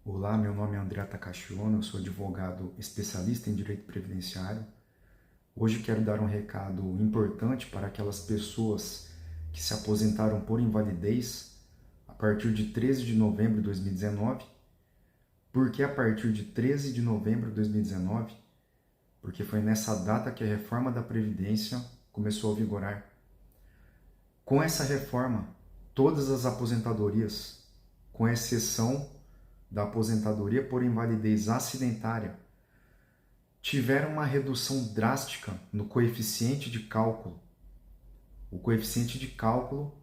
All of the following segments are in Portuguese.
Olá, meu nome é André Takashiono, eu sou advogado especialista em direito previdenciário. Hoje quero dar um recado importante para aquelas pessoas que se aposentaram por invalidez a partir de 13 de novembro de 2019. Por que a partir de 13 de novembro de 2019? Porque foi nessa data que a reforma da Previdência começou a vigorar. Com essa reforma, todas as aposentadorias, com exceção da aposentadoria por invalidez acidentária, tiveram uma redução drástica no coeficiente de cálculo. O coeficiente de cálculo,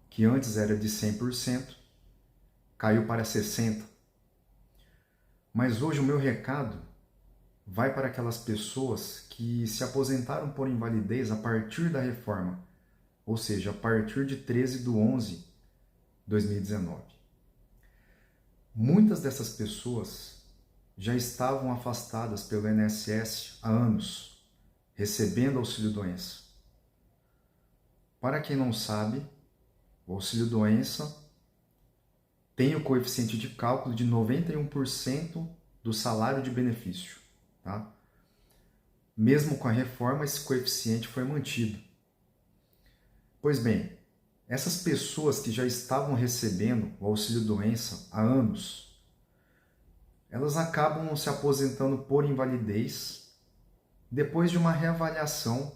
que antes era de 100%, caiu para 60%. Mas hoje o meu recado vai para aquelas pessoas que se aposentaram por invalidez a partir da reforma, ou seja, a partir de 13/11/2019. Muitas dessas pessoas já estavam afastadas pelo INSS há anos, recebendo auxílio-doença. Para quem não sabe, o auxílio-doença tem o coeficiente de cálculo de 91% do salário de benefício. Tá? Mesmo com a reforma, esse coeficiente foi mantido. Pois bem, essas pessoas que já estavam recebendo o auxílio-doença há anos, elas acabam se aposentando por invalidez depois de uma reavaliação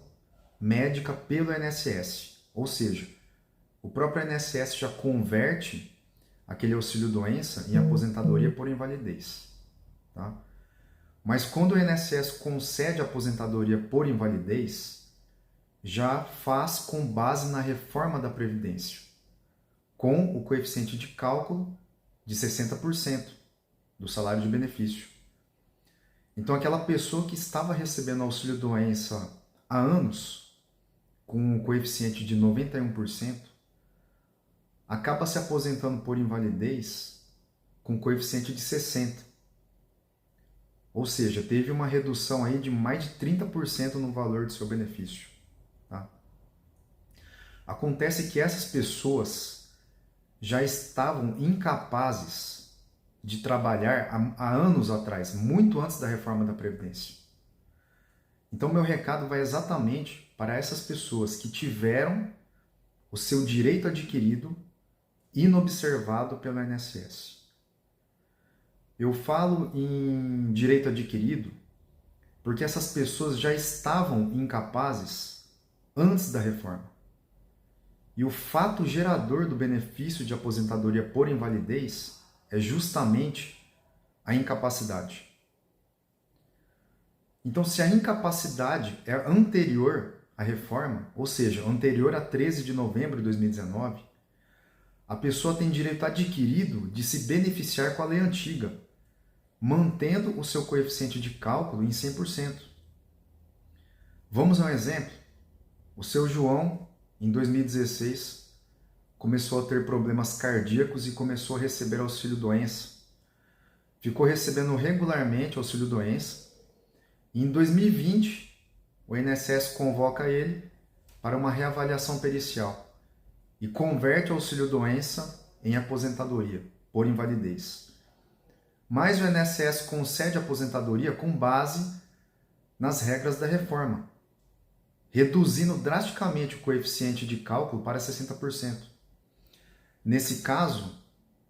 médica pelo INSS. Ou seja, o próprio INSS já converte aquele auxílio-doença em aposentadoria por invalidez. Tá? Mas quando o INSS concede a aposentadoria por invalidez, já faz com base na reforma da Previdência, com o coeficiente de cálculo de 60% do salário de benefício. Então, aquela pessoa que estava recebendo auxílio-doença há anos, com o coeficiente de 91%, acaba se aposentando por invalidez com coeficiente de 60%. Ou seja, teve uma redução aí de mais de 30% no valor do seu benefício. Tá? Acontece que essas pessoas já estavam incapazes de trabalhar há anos atrás, muito antes da reforma da Previdência. Então, meu recado vai exatamente para essas pessoas que tiveram o seu direito adquirido inobservado pelo INSS. Eu falo em direito adquirido porque essas pessoas já estavam incapazes antes da reforma. E o fato gerador do benefício de aposentadoria por invalidez é justamente a incapacidade. Então, se a incapacidade é anterior à reforma, ou seja, anterior a 13 de novembro de 2019, a pessoa tem direito adquirido de se beneficiar com a lei antiga, mantendo o seu coeficiente de cálculo em 100%. Vamos a um exemplo. O seu João, em 2016, começou a ter problemas cardíacos e começou a receber auxílio-doença. Ficou recebendo regularmente auxílio-doença. E em 2020, o INSS convoca ele para uma reavaliação pericial e converte o auxílio-doença em aposentadoria por invalidez. Mas o INSS concede a aposentadoria com base nas regras da reforma, reduzindo drasticamente o coeficiente de cálculo para 60%. Nesse caso,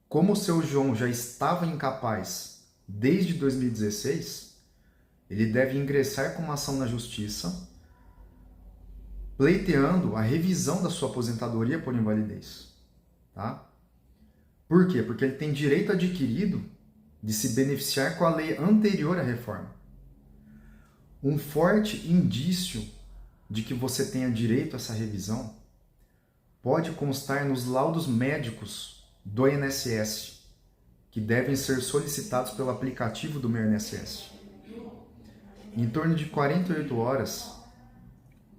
como o seu João já estava incapaz desde 2016, ele deve ingressar com uma ação na justiça, pleiteando a revisão da sua aposentadoria por invalidez. Tá? Por quê? Porque ele tem direito adquirido de se beneficiar com a lei anterior à reforma. Um forte indício de que você tenha direito a essa revisão pode constar nos laudos médicos do INSS, que devem ser solicitados pelo aplicativo do Meu INSS. Em torno de 48 horas,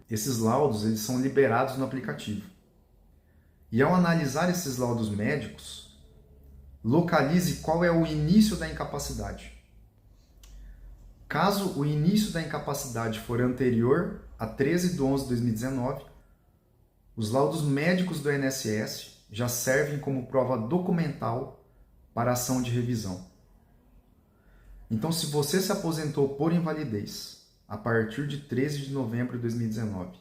esses laudos eles são liberados no aplicativo. E ao analisar esses laudos médicos, localize qual é o início da incapacidade. Caso o início da incapacidade for anterior a 13/11/2019, os laudos médicos do INSS já servem como prova documental para a ação de revisão. Então, se você se aposentou por invalidez a partir de 13 de novembro de 2019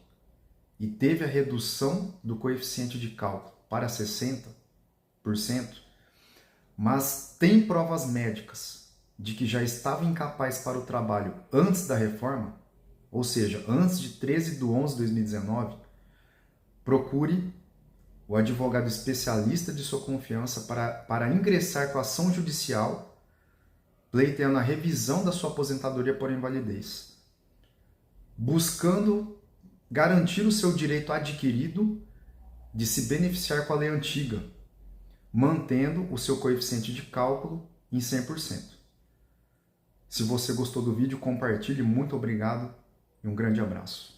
e teve a redução do coeficiente de cálculo para 60%, mas tem provas médicas de que já estava incapaz para o trabalho antes da reforma, ou seja, antes de 13 de 11 de 2019, procure o advogado especialista de sua confiança para ingressar com a ação judicial pleiteando a revisão da sua aposentadoria por invalidez, buscando garantir o seu direito adquirido de se beneficiar com a lei antiga, mantendo o seu coeficiente de cálculo em 100%. Se você gostou do vídeo, compartilhe. Muito obrigado e um grande abraço.